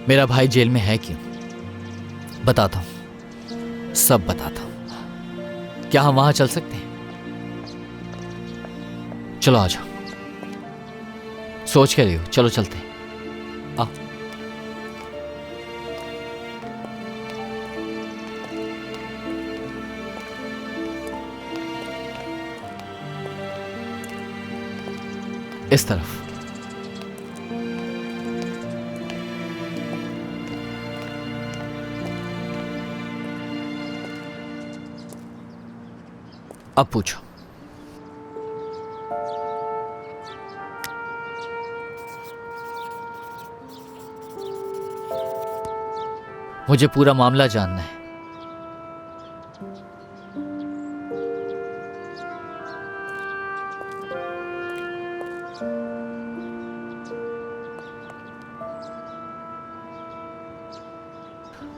मेरा भाई जेल में है क्यों? बताता हूं, सब बताता हूं। क्या हम वहां चल सकते हैं? चलो आ जाओ। सोच के रही हो? चलो चलते हैं, आओ। इस तरफ। अब पूछो। मुझे पूरा मामला जानना है।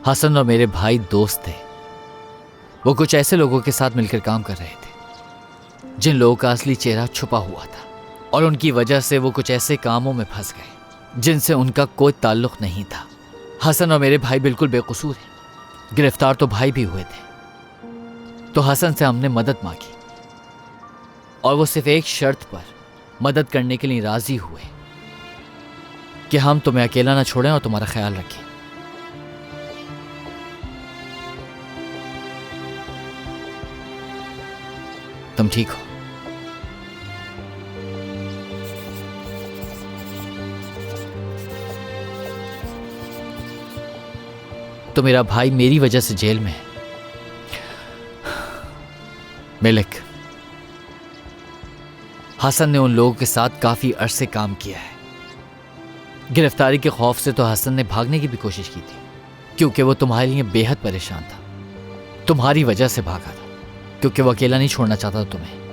हसन और मेरे भाई दोस्त थे। वो कुछ ऐसे लोगों के साथ मिलकर काम कर रहे थे जिन लोगों का असली चेहरा छुपा हुआ था, और उनकी वजह से वो कुछ ऐसे कामों में फंस गए जिनसे उनका कोई ताल्लुक नहीं था। हसन और मेरे भाई बिल्कुल बेकसूर हैं। गिरफ्तार तो भाई भी हुए थे। तो हसन से हमने मदद मांगी और वो सिर्फ एक शर्त पर मदद करने के लिए राजी हुए कि हम तुम्हें अकेला ना छोड़ें और तुम्हारा ख्याल रखें। तुम ठीक हो? तो मेरा भाई मेरी वजह से जेल में है। मिलिक, हसन ने उन लोगों के साथ काफी अरसे काम किया है। गिरफ्तारी के खौफ से तो हसन ने भागने की भी कोशिश की थी, क्योंकि वो तुम्हारे लिए बेहद परेशान था। तुम्हारी वजह से भागा था, क्योंकि वो अकेला नहीं छोड़ना चाहता था तुम्हें।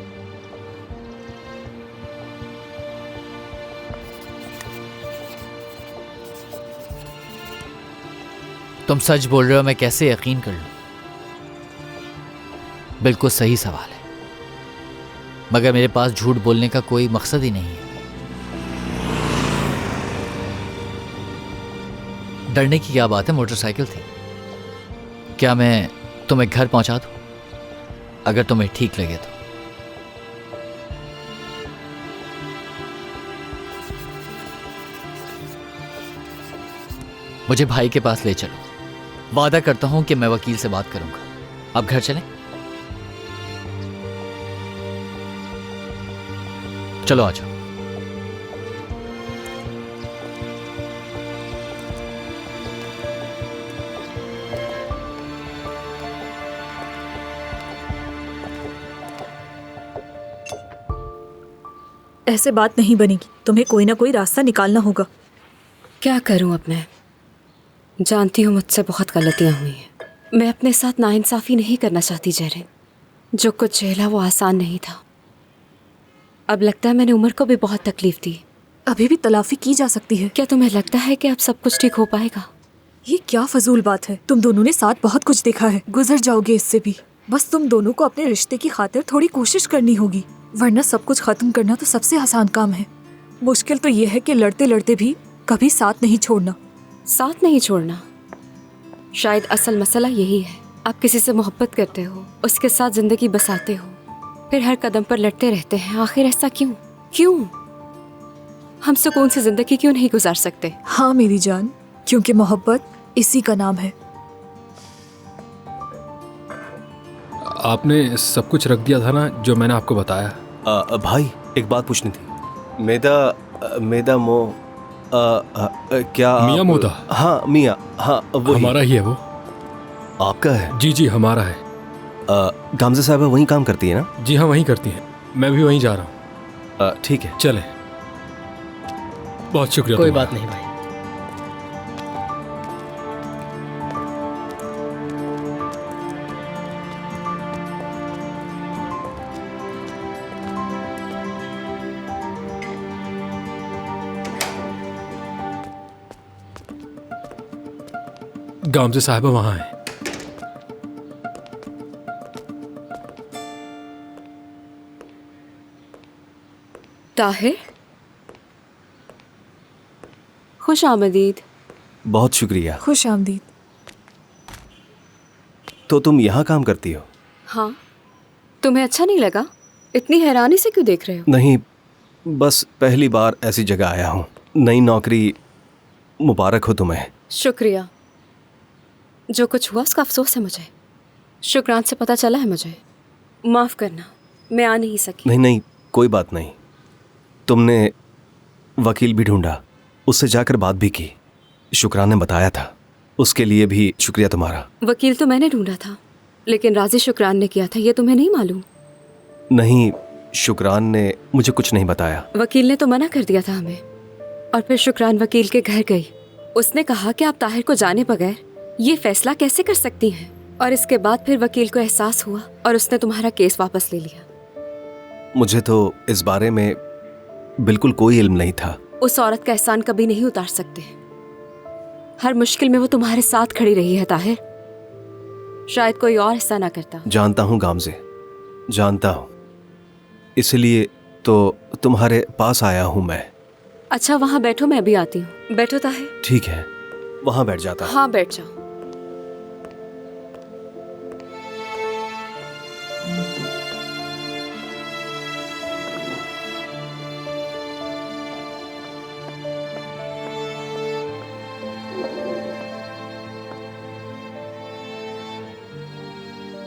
तुम सच बोल रहे हो, मैं कैसे यकीन कर लूं? बिल्कुल सही सवाल है, मगर मेरे पास झूठ बोलने का कोई मकसद ही नहीं है। डरने की क्या बात है? मोटरसाइकिल थी। क्या मैं तुम्हें घर पहुंचा दूं, अगर तुम्हें ठीक लगे तो? मुझे भाई के पास ले चलो। वादा करता हूं कि मैं वकील से बात करूंगा। अब घर चलें? चलो आ जाओ। ऐसे बात नहीं बनेगी। तुम्हें कोई ना कोई रास्ता निकालना होगा। क्या करूं अब मैं? जानती हूँ मुझसे बहुत गलतियां हुई हैं। मैं अपने साथ नाइंसाफी नहीं करना चाहती जहरीन। जो कुछ झेला वो आसान नहीं था। अब लगता है मैंने उमर को भी बहुत तकलीफ दी। अभी भी तलाफी की जा सकती है। क्या तुम्हें लगता है कि अब सब कुछ ठीक हो पाएगा? ये क्या फजूल बात है? तुम दोनों ने साथ बहुत कुछ देखा है, गुजर जाओगे इससे भी। बस तुम दोनों को अपने रिश्ते की खातिर थोड़ी कोशिश करनी होगी, वरना सब कुछ खत्म करना तो सबसे आसान काम है। मुश्किल तो ये है कि लड़ते लड़ते भी कभी साथ नहीं छोड़ना। साथ नहीं छोड़ना? शायद असल मसला यही है। आप किसी से मोहब्बत करते हो, उसके साथ जिंदगी बसाते हो, फिर हर कदम पर लड़ते रहते हैं। आखिर ऐसा क्यों? क्यों हम सुकून से जिंदगी क्यों नहीं गुजार सकते? हाँ मेरी जान, क्योंकि मोहब्बत इसी का नाम है। आपने सब कुछ रख दिया था ना जो मैंने आपको बताया? भाई एक बात पूछनी थी। मेदा मो क्या मियाँ मोदा? हाँ मियाँ, हाँ वही। हमारा ही है वो। आपका है? जी जी हमारा है। गामजा साहबा वहीं काम करती है ना? जी हाँ वहीं करती हैं। मैं भी वहीं जा रहा हूँ। ठीक है चले। बहुत शुक्रिया। कोई बात नहीं भाई। गामजे साहबा वहाँ है। ताहिर, खुश आमदीद। बहुत शुक्रिया। खुश आमदीद। तो तुम यहाँ काम करती हो? हाँ, तुम्हें अच्छा नहीं लगा? इतनी हैरानी से क्यों देख रहे हो? नहीं, बस पहली बार ऐसी जगह आया हूँ। नई नौकरी मुबारक हो तुम्हें। शुक्रिया। जो कुछ हुआ उसका अफसोस है मुझे। शुक्रान से पता चला है मुझे। माफ़ करना, मैं आ नहीं सकी। नहीं नहीं, कोई बात नहीं। तुमने वकील भी ढूंढा, उससे जाकर बात भी की। शुक्रान ने बताया था, उसके लिए भी शुक्रिया तुम्हारा। वकील तो मैंने ढूंढा था, लेकिन राजी शुक्रान ने किया था, ये तुम्हें नहीं मालूम? नहीं, शुक्रान ने मुझे कुछ नहीं बताया। वकील ने तो मना कर दिया था हमें। और फिर शुक्रान वकील के घर गई। उसने कहा कि आप ताहिर को जाने बगैर ये फैसला कैसे कर सकती हैं। और इसके बाद फिर वकील को एहसास हुआ और उसने तुम्हारा केस वापस ले लिया। मुझे तो इस बारे में बिल्कुल कोई इल्म नहीं था। उस औरत का एहसान कभी नहीं उतार सकते। हर मुश्किल में वो तुम्हारे साथ खड़ी रही है ताहिर। शायद कोई और ऐसा ना करता। जानता हूँ गामजे, जानता हूँ। इसलिए तो तुम्हारे पास आया हूँ मैं। अच्छा, वहाँ बैठो, मैं अभी आती हूँ। बैठो ताहिर। ठीक है, वहाँ बैठ जाता हूँ। हाँ, बैठ जाओ।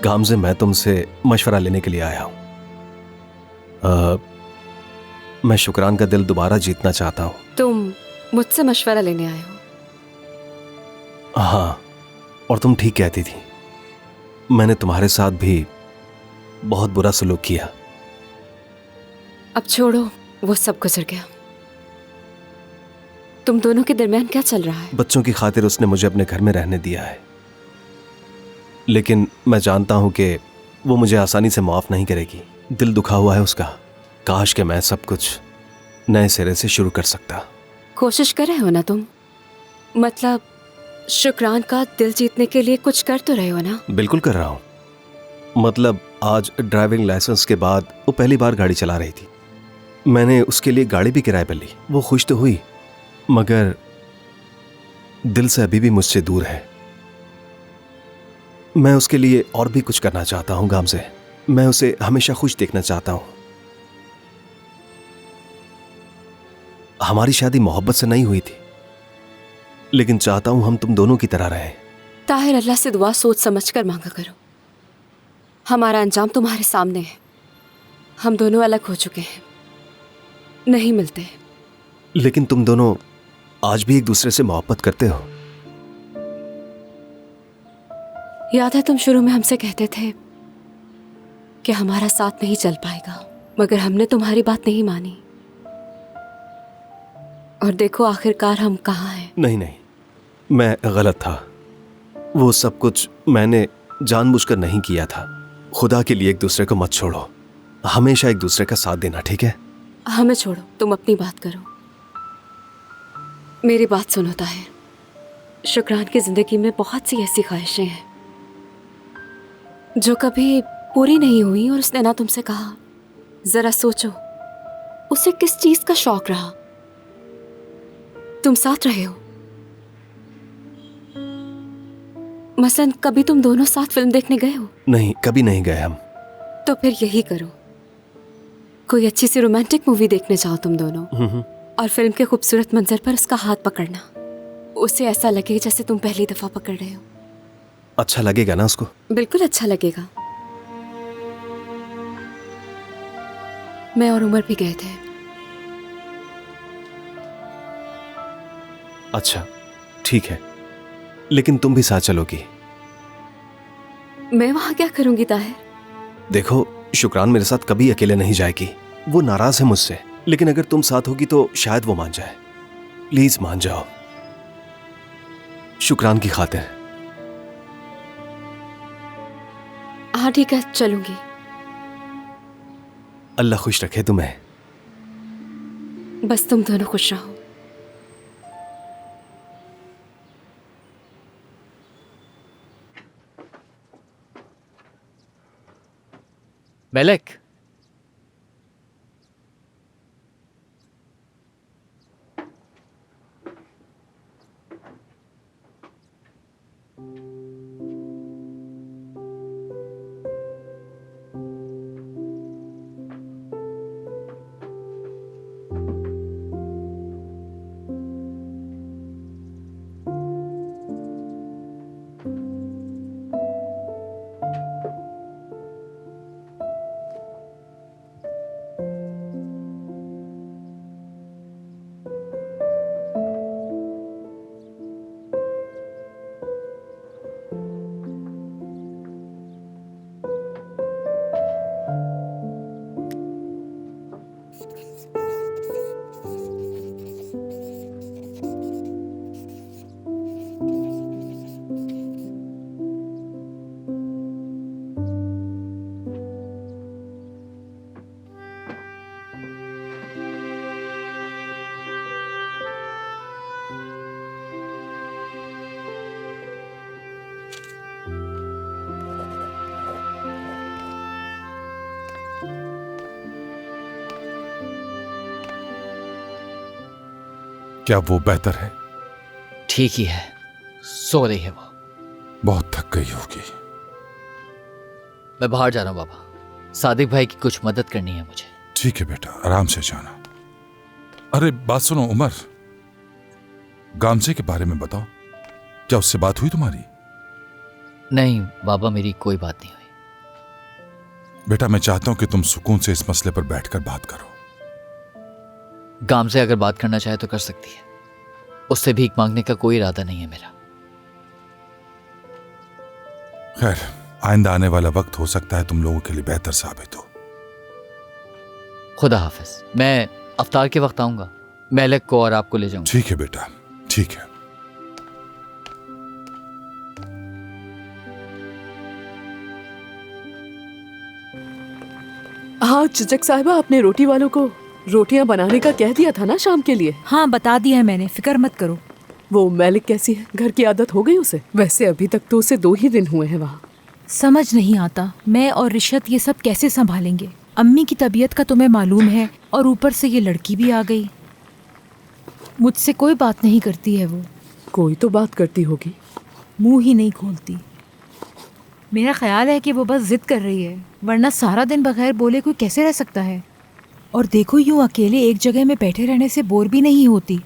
गामजे, मैं तुमसे मशवरा लेने के लिए आया हूँ। मैं शुक्रान का दिल दोबारा जीतना चाहता हूँ। तुम मुझसे मशवरा लेने आए हो? हाँ, और तुम ठीक कहती थी। मैंने तुम्हारे साथ भी बहुत बुरा सलूक किया। अब छोड़ो, वो सब गुजर गया। तुम दोनों के दरमियान क्या चल रहा है? बच्चों की खातिर उसने मुझे अपने घर में रहने दिया है, लेकिन मैं जानता हूं कि वो मुझे आसानी से माफ नहीं करेगी। दिल दुखा हुआ है उसका। काश कि मैं सब कुछ नए सिरे से शुरू कर सकता। कोशिश कर रहे हो ना तुम? मतलब शुक्रान का दिल जीतने के लिए कुछ कर तो रहे हो ना? बिल्कुल कर रहा हूं। मतलब आज ड्राइविंग लाइसेंस के बाद वो पहली बार गाड़ी चला रही थी। मैंने उसके लिए गाड़ी भी किराए पर ली। वो खुश तो हुई, मगर दिल से अभी भी मुझसे दूर है। मैं उसके लिए और भी कुछ करना चाहता हूं गामजे। मैं उसे हमेशा खुश देखना चाहता हूं। हमारी शादी मोहब्बत से नहीं हुई थी, लेकिन चाहता हूं हम तुम दोनों की तरह रहें। ताहिर, अल्लाह से दुआ सोच समझ कर मांगा करो। हमारा अंजाम तुम्हारे सामने है। हम दोनों अलग हो चुके हैं, नहीं मिलते। लेकिन तुम दोनों आज भी एक दूसरे से मोहब्बत करते हो। याद है तुम शुरू में हमसे कहते थे कि हमारा साथ नहीं चल पाएगा, मगर हमने तुम्हारी बात नहीं मानी। और देखो आखिरकार हम कहाँ हैं। नहीं नहीं, मैं गलत था। वो सब कुछ मैंने जानबूझकर नहीं किया था। खुदा के लिए एक दूसरे को मत छोड़ो। हमेशा एक दूसरे का साथ देना, ठीक है? हमें छोड़ो, तुम अपनी बात करो। मेरी बात सुनो ताहिर। शुक्रान की जिंदगी में बहुत सी ऐसी ख्वाहिशें हैं जो कभी पूरी नहीं हुई, और उसने ना तुमसे कहा। जरा सोचो, उसे किस चीज का शौक रहा? तुम साथ रहे हो। मसलन कभी तुम दोनों साथ फिल्म देखने गए हो? नहीं, कभी नहीं गए हम। तो फिर यही करो, कोई अच्छी सी रोमांटिक मूवी देखने जाओ तुम दोनों, और फिल्म के खूबसूरत मंजर पर उसका हाथ पकड़ना। उसे ऐसा लगे जैसे तुम पहली दफा पकड़ रहे हो। अच्छा लगेगा ना उसको? बिल्कुल अच्छा लगेगा। मैं और उमर भी गए थे। अच्छा, ठीक है, लेकिन तुम भी साथ चलोगी? मैं वहां क्या करूंगी ताहिर? देखो, शुक्रान मेरे साथ कभी अकेले नहीं जाएगी। वो नाराज है मुझसे, लेकिन अगर तुम साथ होगी तो शायद वो मान जाए। प्लीज मान जाओ, शुक्रान की खातिर। हाँ ठीक है, चलूंगी। अल्लाह खुश रखे तुम्हें। बस तुम दोनों खुश रहो। मेलक, क्या वो बेहतर है? ठीक ही है, सो रही है वो। बहुत थक गई होगी। मैं बाहर जा रहा हूँ बाबा, सादिक भाई की कुछ मदद करनी है मुझे। ठीक है बेटा, आराम से जाना। अरे बात सुनो उमर, गामजे के बारे में बताओ, क्या उससे बात हुई तुम्हारी? नहीं बाबा, मेरी कोई बात नहीं हुई। बेटा मैं चाहता हूं कि तुम सुकून से इस मसले पर बैठकर बात करो। गामजे अगर बात करना चाहे तो कर सकती है, उससे भीख मांगने का कोई इरादा नहीं है मेरा। खैर, आइंदा आने वाला वक्त हो सकता है तुम लोगों के लिए बेहतर साबित हो। खुदा हाफिज। मैं अफ्तार के वक्त आऊंगा, मेलक को और आपको ले जाऊंगा। ठीक है बेटा, ठीक है। हाँ चिचक साहिबा, आपने रोटी वालों को रोटियां बनाने का कह दिया था ना शाम के लिए? हाँ बता दिया है मैंने, फिक्र मत करो। वो मैलिक कैसी है? घर की आदत हो गई उसे? वैसे अभी तक तो उसे 2 ही दिन हुए हैं वहाँ। समझ नहीं आता मैं और रिशत ये सब कैसे संभालेंगे। अम्मी की तबीयत का तुम्हें मालूम है, और ऊपर से ये लड़की भी आ गई। मुझसे कोई बात नहीं करती है वो। कोई तो बात करती होगी। मुंह ही नहीं खोलती। मेरा ख्याल है कि वो बस जिद कर रही है, वरना सारा दिन बगैर बोले कोई कैसे रह सकता है। और देखो, यूं अकेले एक जगह में बैठे रहने से बोर भी नहीं होती।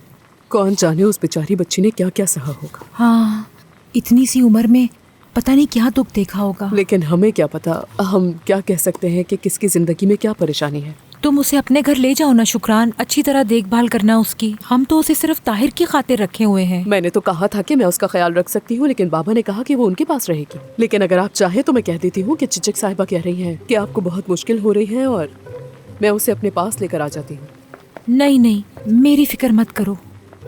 कौन जाने उस बेचारी बच्ची ने क्या क्या सहा होगा। हाँ, इतनी सी उम्र में पता नहीं क्या दुख देखा होगा। लेकिन हमें क्या पता, हम क्या कह सकते हैं कि किसकी जिंदगी में क्या परेशानी है। तुम उसे अपने घर ले जाओ ना शुक्रान, अच्छी तरह देखभाल करना उसकी। हम तो उसे सिर्फ ताहिर की खातिर रखे हुए हैं। मैंने तो कहा था कि मैं उसका ख्याल रख सकती हूँ, लेकिन बाबा ने कहा कि वो उनके पास रहेगी। लेकिन अगर आप चाहे तो मैं कह देती हूँ कि चिचक साहिबा कह रही हैं कि आपको बहुत मुश्किल हो रही है और मैं उसे अपने पास लेकर आ जाती हूँ। नहीं नहीं, मेरी फिक्र मत करो।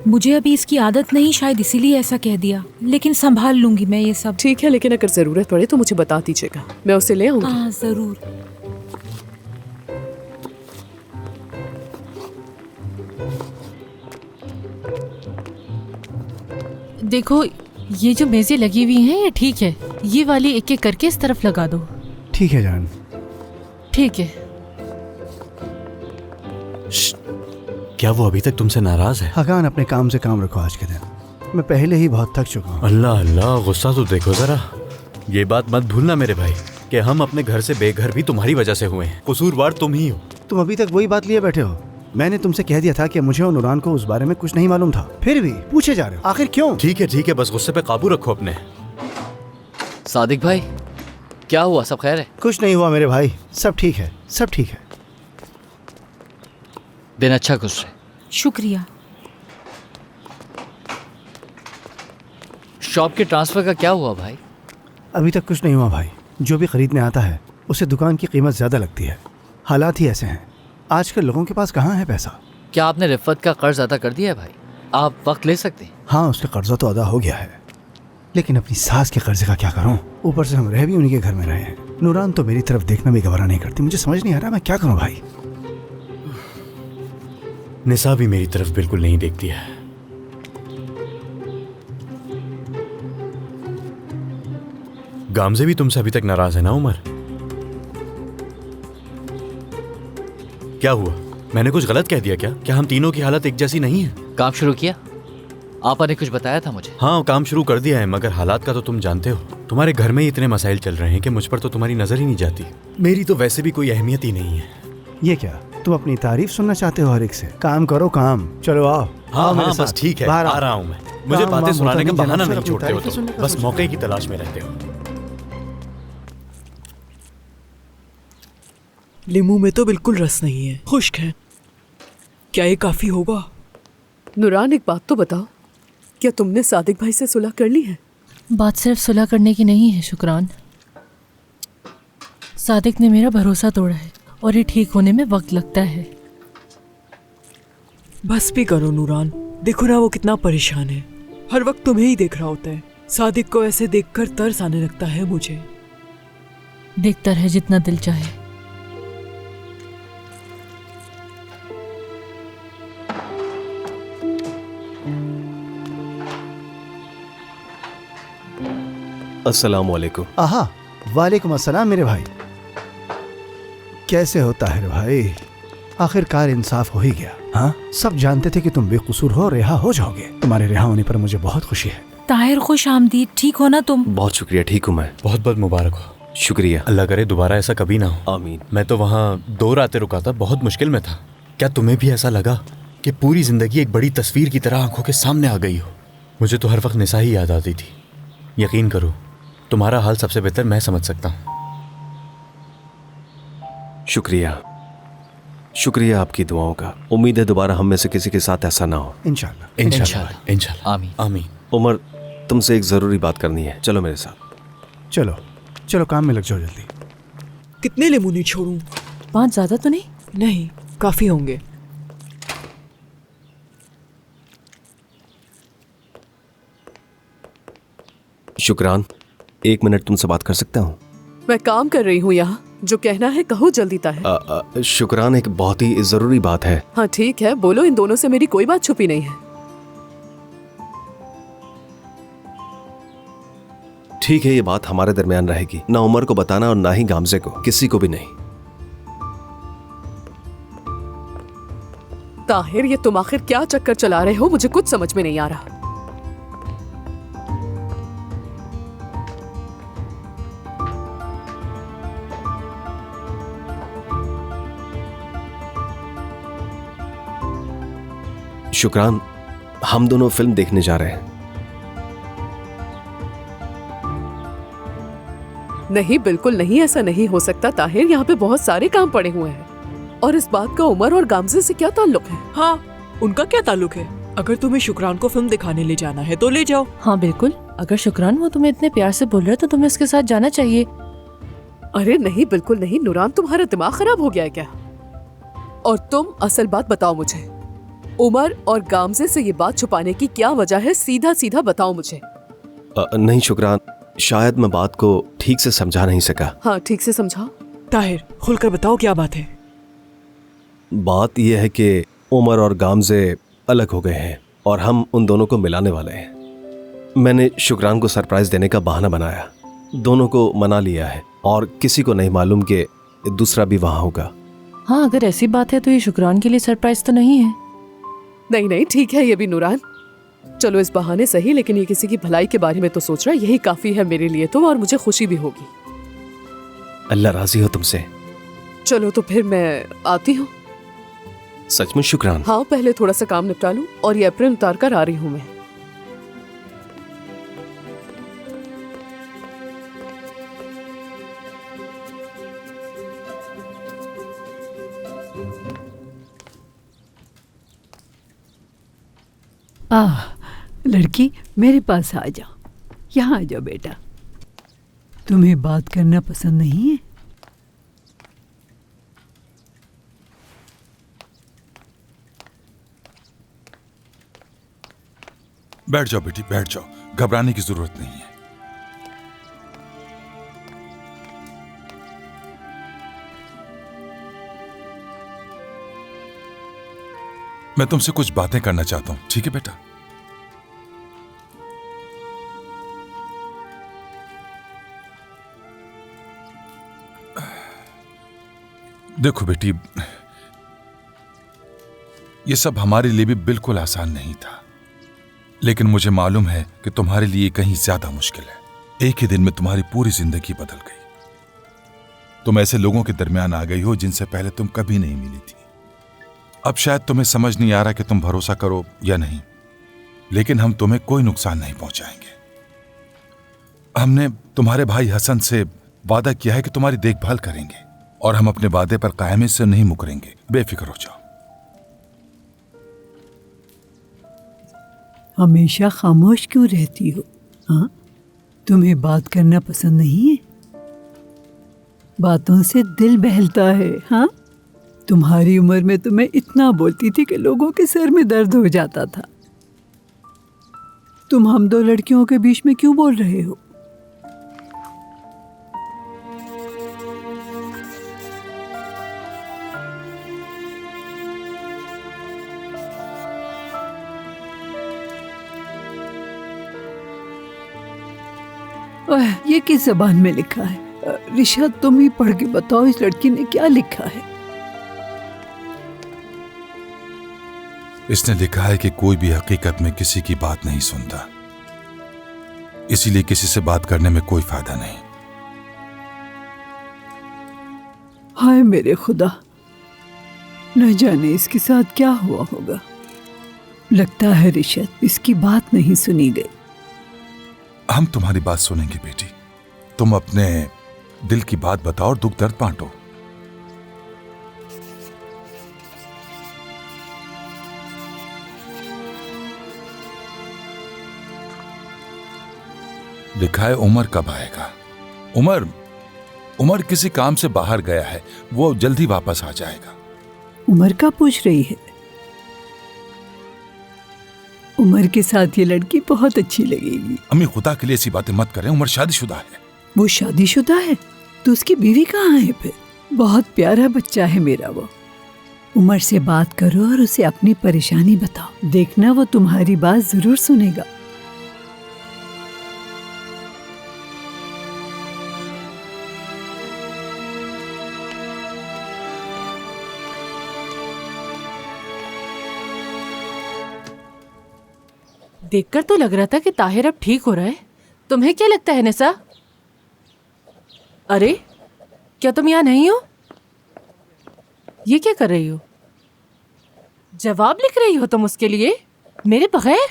मुझे अभी इसकी आदत नहीं, शायद इसीलिए ऐसा कह दिया, लेकिन संभाल लूंगी मैं ये सब। ठीक है, लेकिन अगर जरूरत पड़े तो मुझे बता दीजिएगा, मैं उसे ले आऊंगी। हाँ जरूर। देखो, ये जो मेज़ें लगी हुई हैं ये ठीक है, ये वाली एक एक करके इस तरफ लगा दो। ठीक है जान। ठीक है। क्या वो अभी तक तुमसे नाराज है? हकान, अपने काम से काम रखो आज के दिन। मैं पहले ही बहुत थक चुका हूँ। अल्लाह अल्लाह, गुस्सा तो देखो जरा। ये बात मत भूलना मेरे भाई कि हम अपने घर से बेघर भी तुम्हारी वजह से हुए हैं। कसूरवार तुम ही हो। तुम अभी तक वही बात लिए बैठे हो। मैंने तुमसे कह दिया था कि मुझे और नूरान को उस बारे में कुछ नहीं मालूम था, फिर भी पूछे जा रहे हो, आखिर क्यों? ठीक है, बस गुस्से पे काबू रखो अपने। सादिक भाई, क्या हुआ? सब खैर है? कुछ नहीं हुआ मेरे भाई, सब ठीक है, सब ठीक है। दिन अच्छा गुजरे। शुक्रिया। शॉप के ट्रांसफर का क्या हुआ भाई? अभी तक कुछ नहीं हुआ भाई। जो भी खरीदने आता है उसे दुकान की कीमत ज्यादा लगती है। हालात ही ऐसे हैं, आजकल लोगों के पास कहाँ है पैसा। क्या आपने रिफ़त का कर्ज अदा कर दिया है भाई? आप वक्त ले सकते हैं। हाँ, उसका कर्जा तो अदा हो गया है, लेकिन अपनी सास के कर्जे का क्या करूँ? ऊपर से हम रह भी उन्हीं के घर में रहे हैं। नूरान तो मेरी तरफ देखना भी गवारा नहीं करती। मुझे समझ नहीं आ रहा मैं क्या करूँ भाई। निसा भी मेरी तरफ बिल्कुल नहीं देखती है। गामजे भी तुमसे अभी तक नाराज है ना उमर? क्या हुआ? मैंने कुछ गलत कह दिया क्या? क्या हम तीनों की हालत एक जैसी नहीं है? काम शुरू किया? आपा ने कुछ बताया था मुझे। हाँ, काम शुरू कर दिया है, मगर हालात का तो तुम जानते हो। तुम्हारे घर में ही इतने मसाइल चल रहे हैं कि मुझ पर तो तुम्हारी नजर ही नहीं जाती। मेरी तो वैसे भी कोई अहमियत ही नहीं है। ये क्या, तुम अपनी तारीफ सुनना चाहते हो हर एक से? काम करो काम। चलो आओ। हाँ हाँ, बस ठीक है, आ रहा हूँ मैं। मुझे बातें सुनाने का बहाना नहीं छोड़ते हो तुम, बस मौके की तलाश में रहते हो। लीमू में तो बिल्कुल रस नहीं है, खुश्क है। क्या ये काफी होगा? नूरान, एक बात तो बताओ, क्या तुमने सादिक भाई से सुलह कर ली है? बात सिर्फ सुलह करने की नहीं है शुक्रान। सादिक ने मेरा भरोसा तोड़ा है और ये ठीक होने में वक्त लगता है। बस भी करो नूरान, देखो ना वो कितना परेशान है, हर वक्त तुम्हें ही देख रहा होता है। सादिक को ऐसे देखकर तरस आने लगता है मुझे। देखता रहे जितना दिल चाहे। अस्सलामुअलैकुम। आहा, वालेकुम अस्सलाम मेरे भाई। कैसे हो ताहिर भाई? आखिरकार इंसाफ हो ही गया। हाँ, सब जानते थे कि तुम बेकसूर हो, रिहा हो जाओगे। तुम्हारे रिहा होने पर मुझे बहुत खुशी है। ताहिर, खुश आमदीद। ठीक हो ना तुम? बहुत शुक्रिया, ठीक हूँ मैं। बहुत बहुत मुबारक हो। शुक्रिया। अल्लाह करे दोबारा ऐसा कभी ना हो। आमीन। मैं तो वहाँ 2 रातें रुका था, बहुत मुश्किल में था। क्या तुम्हें भी ऐसा लगा कि पूरी जिंदगी एक बड़ी तस्वीर की तरह आंखों के सामने आ गई हो? मुझे तो हर वक्त निसा ही याद आती थी। यकीन करो, तुम्हारा हाल सबसे बेहतर मैं समझ सकता हूँ। शुक्रिया, शुक्रिया आपकी दुआओं का। उम्मीद है दोबारा हम में से किसी के साथ ऐसा ना हो। इंशाल्लाह। इंशाल्लाह, इंशाल्लाह। आमीन। आमीन। उमर, तुमसे एक जरूरी बात करनी है, चलो मेरे साथ। चलो चलो, काम में लग जाओ जल्दी। कितने लेमूनी छोड़ूं? 5 ज्यादा तो नहीं? नहीं, काफी होंगे। शुक्रान, 1 मिनट तुमसे बात कर सकता हूँ? मैं काम कर रही हूँ यहाँ, जो कहना है कहो जल्दी ताहिर। शुक्रान, एक बहुत ही जरूरी बात है। हाँ ठीक है, बोलो। इन दोनों से मेरी कोई बात छुपी नहीं है। ठीक है, ये बात हमारे दरमियान रहेगी। ना उमर को बताना और ना ही गामजे को, किसी को भी नहीं। ताहिर, ये तुम आखिर क्या चक्कर चला रहे हो? मुझे कुछ समझ में नहीं आ रहा। शुक्रान, हम दोनों फिल्म देखने जा रहे हैं। नहीं, बिल्कुल नहीं, ऐसा नहीं हो सकता ताहिर। यहाँ पे बहुत सारे काम पड़े हुए हैं। और इस बात का उमर और गामजे से क्या ताल्लुक है? हाँ, उनका क्या ताल्लुक है? अगर तुम्हें शुक्रान को फिल्म दिखाने ले जाना है तो ले जाओ। हाँ बिल्कुल, अगर शुक्रान वो तुम्हें इतने प्यार से बोल रहा है तो तुम्हें उसके साथ जाना चाहिए। अरे नहीं, बिल्कुल नहीं। नुरान, तुम्हारा दिमाग खराब हो गया है क्या? और तुम असल बात बताओ मुझे। उमर और गामजे से ये बात छुपाने की क्या वजह है? सीधा सीधा बताओ मुझे। नहीं शुक्रान, शायद मैं बात को ठीक से समझा नहीं सका। हाँ, ठीक से समझाओ। ताहिर, खुलकर बताओ क्या बात है। बात यह है कि उमर और गामजे अलग हो गए हैं और हम उन दोनों को मिलाने वाले हैं। मैंने शुक्रान को सरप्राइज देने का बहाना बनाया, दोनों को मना लिया है और किसी को नहीं मालूम कि दूसरा भी वहां होगा। हाँ, अगर ऐसी बात है तो ये शुक्रान के लिए सरप्राइज तो नहीं है। नहीं नहीं, ठीक है ये भी नुरान। चलो इस बहाने सही, लेकिन ये किसी की भलाई के बारे में तो सोच रहा है। यही काफी है मेरे लिए तो, और मुझे खुशी भी होगी। अल्लाह राजी हो तुमसे। चलो तो फिर मैं आती हूँ। सच में शुक्रान। हाँ, पहले थोड़ा सा काम निपटा लूं और ये एप्रन उतार कर आ रही हूँ मैं। लड़की, मेरे पास आ जाओ। यहाँ आ जाओ बेटा। तुम्हें बात करना पसंद नहीं है? बैठ जाओ बेटी, बैठ जाओ, घबराने की जरूरत नहीं है। मैं तुमसे कुछ बातें करना चाहता हूं, ठीक है बेटा? देखो बेटी, ये सब हमारे लिए भी बिल्कुल आसान नहीं था, लेकिन मुझे मालूम है कि तुम्हारे लिए कहीं ज्यादा मुश्किल है। एक ही दिन में तुम्हारी पूरी जिंदगी बदल गई। तुम ऐसे लोगों के दरमियान आ गई हो जिनसे पहले तुम कभी नहीं मिली थी। अब शायद तुम्हें समझ नहीं आ रहा कि तुम भरोसा करो या नहीं, लेकिन हम तुम्हें कोई नुकसान नहीं पहुंचाएंगे। हमने तुम्हारे भाई हसन से वादा किया है कि तुम्हारी देखभाल करेंगे और हम अपने वादे पर कायम से नहीं मुकरेंगे। बेफिक्र हो जाओ। हमेशा खामोश क्यों रहती हो? हाँ, तुम्हें बात करना पसंद नहीं है? बातों से दिल बहलता है। हाँ, तुम्हारी उम्र में तो मैं इतना बोलती थी कि लोगों के सर में दर्द हो जाता था। तुम हम दो लड़कियों के बीच में क्यों बोल रहे हो? ये किस ज़बान में लिखा है? रिशा, तुम ही पढ़ के बताओ इस लड़की ने क्या लिखा है। इसने लिखा है कि कोई भी हकीकत में किसी की बात नहीं सुनता, इसीलिए किसी से बात करने में कोई फायदा नहीं। हाय मेरे खुदा, न जाने इसके साथ क्या हुआ होगा। लगता है रिशत इसकी बात नहीं सुनी गई। हम तुम्हारी बात सुनेंगे बेटी। तुम अपने दिल की बात बताओ और दुख दर्द बांटो। लिखा है उमर कब आएगा। उमर किसी काम से बाहर गया है, वो जल्दी वापस आ जाएगा। उमर का पूछ रही है? उमर के साथ ये लड़की बहुत अच्छी लगेगी। अम्मी खुदा के लिए ऐसी बातें मत करें, उमर शादीशुदा है। वो शादीशुदा है तो उसकी बीवी कहाँ है फिर? बहुत प्यारा बच्चा है मेरा वो। उमर से बात करो और उसे अपनी परेशानी बताओ, देखना वो तुम्हारी बात जरूर सुनेगा। देखकर तो लग रहा था कि ताहिर अब ठीक हो रहा है। तुम्हें क्या लगता है निसा? अरे क्या तुम यहाँ नहीं हो? ये क्या कर रही हो? जवाब लिख रही हो तुम उसके लिए मेरे बगैर?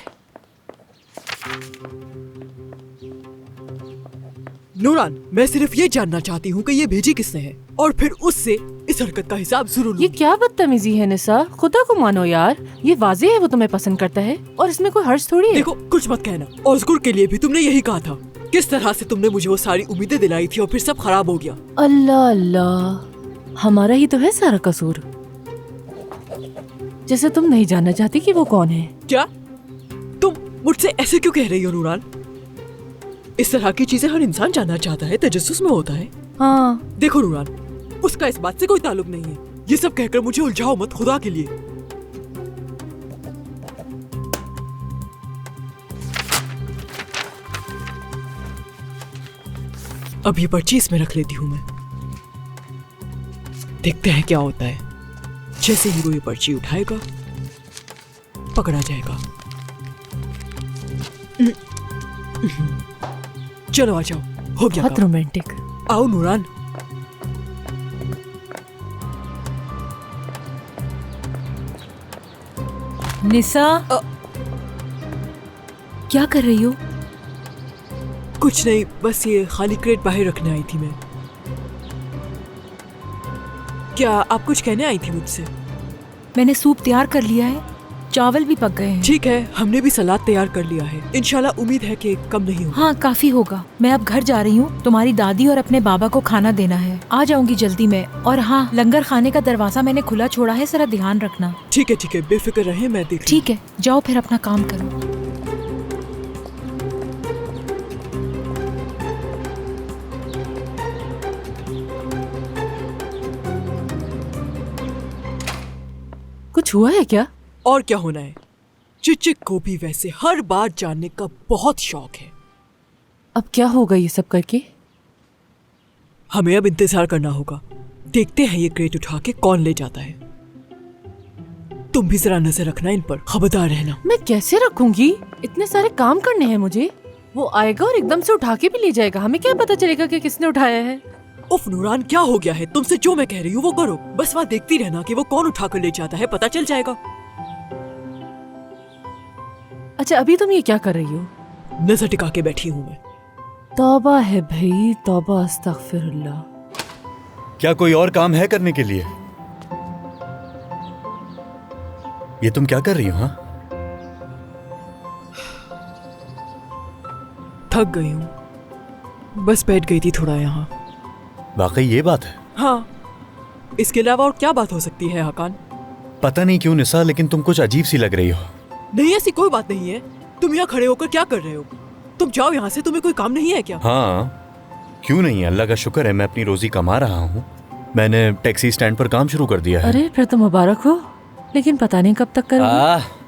नूरान, मैं सिर्फ ये जानना चाहती हूँ कि ये भेजी किसने है और फिर उससे इस हरकत का हिसाब जरूर लूंगी। ये क्या बदतमीजी है निसा, खुदा को मानो यार। ये वाज़ेह है वो तुम्हें पसंद करता है और इसमें कोई हर्ज थोड़ी है। देखो, कुछ मत कहना। ऑस्कर के लिए भी तुमने यही कहा था। किस तरह से तुमने मुझे वो सारी उम्मीदें दिलाई थी और फिर सब खराब हो गया। अल्लाह अल्लाह, हमारा ही तो है सारा कसूर। जैसे तुम नहीं जानना चाहती कि वो कौन है। क्या तुम मुझसे ऐसे क्यों कह रही हो नूरान? इस तरह की चीजें हर इंसान जानना चाहता है, तजस्सुस में होता है। हाँ देखो नूरान, उसका इस बात से कोई ताल्लुक नहीं है। ये सब कहकर मुझे उलझाओ मत, खुदा के लिए। अब ये पर्ची इसमें रख लेती हूँ मैं। देखते हैं क्या होता है। जैसे ही वो ये पर्ची उठाएगा पकड़ा जाएगा। चलो आ जाओ, हो गया। बहुत रोमांटिक। आओ नूरान। निसा, क्या कर रही हो? कुछ नहीं, बस ये खाली क्रेट बाहर रखने आई थी मैं। क्या आप कुछ कहने आई थी मुझसे? मैंने सूप तैयार कर लिया है, चावल भी पक गए हैं। ठीक है, हमने भी सलाद तैयार कर लिया है। इंशाल्लाह उम्मीद है कि कम नहीं होगा। हाँ, काफी होगा। मैं अब घर जा रही हूँ, तुम्हारी दादी और अपने बाबा को खाना देना है। आ जाऊंगी जल्दी में। और हाँ, लंगर खाने का दरवाजा मैंने खुला छोड़ा है, जरा ध्यान रखना। ठीक है, बेफिक्र रहे, मैं देख। ठीक है, जाओ फिर अपना काम करो। कुछ हुआ है क्या? और क्या होना है, चिचिक को भी वैसे हर बात जानने का बहुत शौक है। अब क्या होगा ये सब करके? हमें अब इंतजार करना होगा। देखते हैं ये क्रेट उठा के कौन ले जाता है। तुम भी जरा नजर रखना इन पर, खबरदार रहना। मैं कैसे रखूंगी? इतने सारे काम करने हैं मुझे। वो आएगा और एकदम से उठा के भी ले जाएगा, हमें क्या पता चलेगा कि किसने उठाया है। उफ नूरान, क्या हो गया है? तुमसे जो मैं कह रही हूँ वो करो। बस वहाँ देखती रहना कि वो कौन उठा कर ले जाता है, पता चल जाएगा। अच्छा, अभी तुम ये क्या कर रही हो? नजर टिका के बैठी हूँ मैं। तौबा है भाई, तौबा, अस्तगफिरुल्लाह। क्या कोई और काम है करने के लिए? ये तुम क्या कर रही हो? हाँ, थक गई हूँ, बस बैठ गई थी थोड़ा यहाँ। वाकई ये बात है? हाँ, इसके अलावा और क्या बात हो सकती है हकान? पता नहीं क्यों निसा, लेकिन तुम कुछ अजीब सी लग रही हो। नहीं, ऐसी कोई बात नहीं है। तुम यहाँ खड़े होकर क्या कर रहे हो? तुम जाओ यहाँ से, तुम्हें कोई काम नहीं है क्या? हाँ, क्यों नहीं, अल्लाह का शुक्र है मैं अपनी रोजी कमा रहा हूँ। मैंने टैक्सी स्टैंड पर काम शुरू कर दिया है। अरे फिर तो मुबारक हो, लेकिन पता नहीं कब तक करोगे।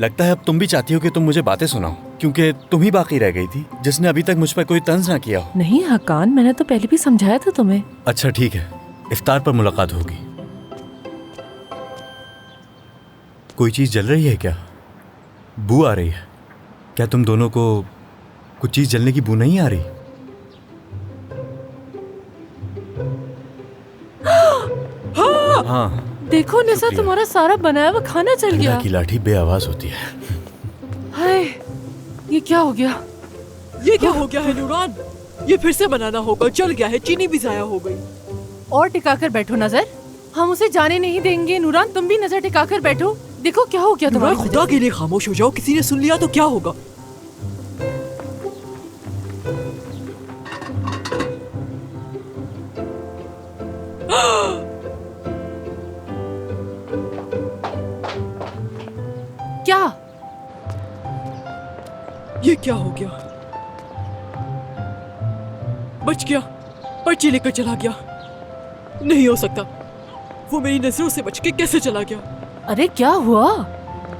लगता है अब तुम भी चाहती हो कि तुम मुझे बातें सुनाओ, क्योंकि तुम ही बाकी रह गई थी जिसने अभी तक मुझ पर कोई तंज ना किया हो। नहीं हकान, मैंने तो पहले भी समझाया था तुम्हें। अच्छा ठीक है, इफ्तार पर मुलाकात होगी। कोई चीज़ जल रही है क्या? बू आ रही है क्या? तुम दोनों को कुछ चीज़ जलने की बू नहीं आ रही? हाँ देखो निसा, तुम्हारा सारा बनाया हुआ खाना जल गया। की लाठी बेआवाज होती है। हाय, ये क्या हो गया? ये क्या हो गया है नूरान? ये फिर से बनाना होगा, जल गया है, चीनी भी जाया हो गई। और टिकाकर बैठो नजर, हम उसे जाने नहीं देंगे। नूरान तुम भी नजर टिकाकर बैठो, देखो क्या हो गया तुम्हारे। खुदा के लिए खामोश हो जाओ, किसी ने सुन लिया तो क्या होगा? क्या? ये क्या हो गया? बच गया, पर्ची लेकर चला गया। नहीं हो सकता, वो मेरी नजरों से बच के कैसे चला गया? अरे क्या हुआ?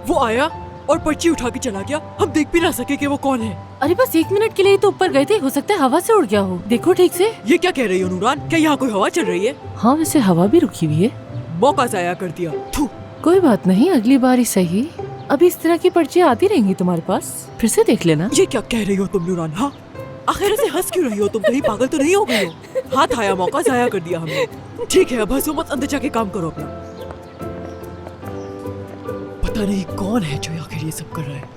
वो आया और पर्ची उठा के चला गया, हम देख भी ना सके कि वो कौन है। अरे बस 1 मिनट के लिए तो ऊपर गए थे, हो सकता है हवा से उड़ गया हो। देखो ठीक से। ये क्या कह रही हो नूरान? क्या यहाँ कोई हवा चल रही है? हाँ वैसे हवा भी रुकी हुई है। मौका जाया कर दिया। थू। कोई बात नहीं, अगली बार ही सही। अभी इस तरह की पर्चियाँ आती रहेंगी तुम्हारे पास, फिर से देख लेना। ये क्या कह रही हो तुम नूरान? हाँ आखिर से हंस क्यों रही हो तुम? कहीं पागल तो नहीं हो गई हो? हाथ आया, मौका जाया कर दिया हमने। ठीक है अब हंसो मत, अंदर जाके काम करो अपना। पता नहीं कौन है जो आखिर ये सब कर रहा है।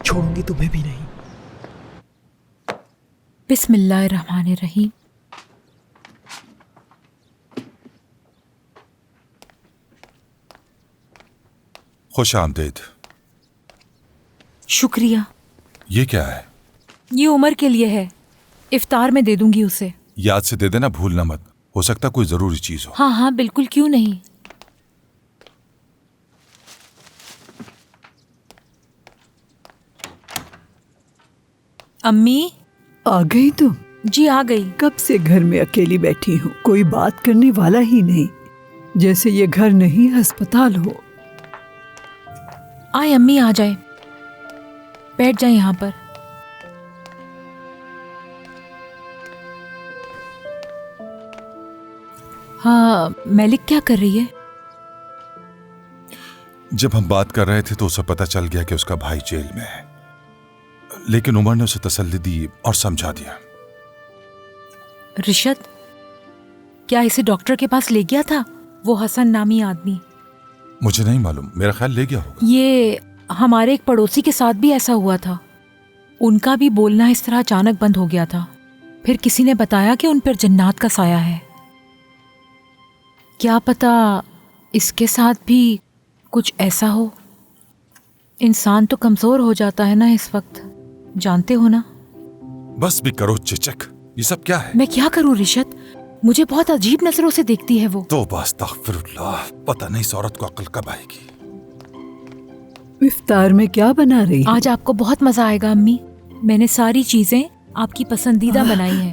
छोड़ूंगी तुम्हें भी नहीं। बिस्मिल्लाहिर्रहमानिर्रहीम। खुश आमदीद। शुक्रिया। ये क्या है? ये उमर के लिए है, इफ्तार में दे दूंगी उसे। याद से दे देना, भूलना मत, हो सकता कोई जरूरी चीज हो। हाँ हाँ बिल्कुल, क्यों नहीं। अम्मी आ गई तुम? जी आ गई। कब से घर में अकेली बैठी हूँ, कोई बात करने वाला ही नहीं, जैसे ये घर नहीं अस्पताल हो। आए अम्मी, आ जाए, बैठ जाए यहाँ पर। हाँ मलिक क्या कर रही है? जब हम बात कर रहे थे तो उसे पता चल गया कि उसका भाई जेल में है, लेकिन उमर ने उसे तसल्ली दी और समझा दिया। रिशद, क्या इसे डॉक्टर के पास ले गया था वो हसन नामी आदमी? मुझे नहीं मालूम, मेरा ख्याल ले गया होगा। ये हमारे एक पड़ोसी के साथ भी ऐसा हुआ था, उनका भी बोलना इस तरह अचानक बंद हो गया था। फिर किसी ने बताया कि उन पर जन्नात का साया है। क्या पता इसके साथ भी कुछ ऐसा हो। इंसान तो कमजोर हो जाता है ना इस वक्त, जानते हो ना। बस भी करो चिचक, ये सब क्या है? मैं क्या करूं रिशद, मुझे बहुत अजीब नजरों से देखती है वो। तो अस्तगफिरुल्लाह, पता नहीं इस औरत को अक्ल कब आएगी। इफ्तार में क्या बना रही है? आज आपको बहुत मजा आएगा अम्मी, मैंने सारी चीजें आपकी पसंदीदा बनाई हैं।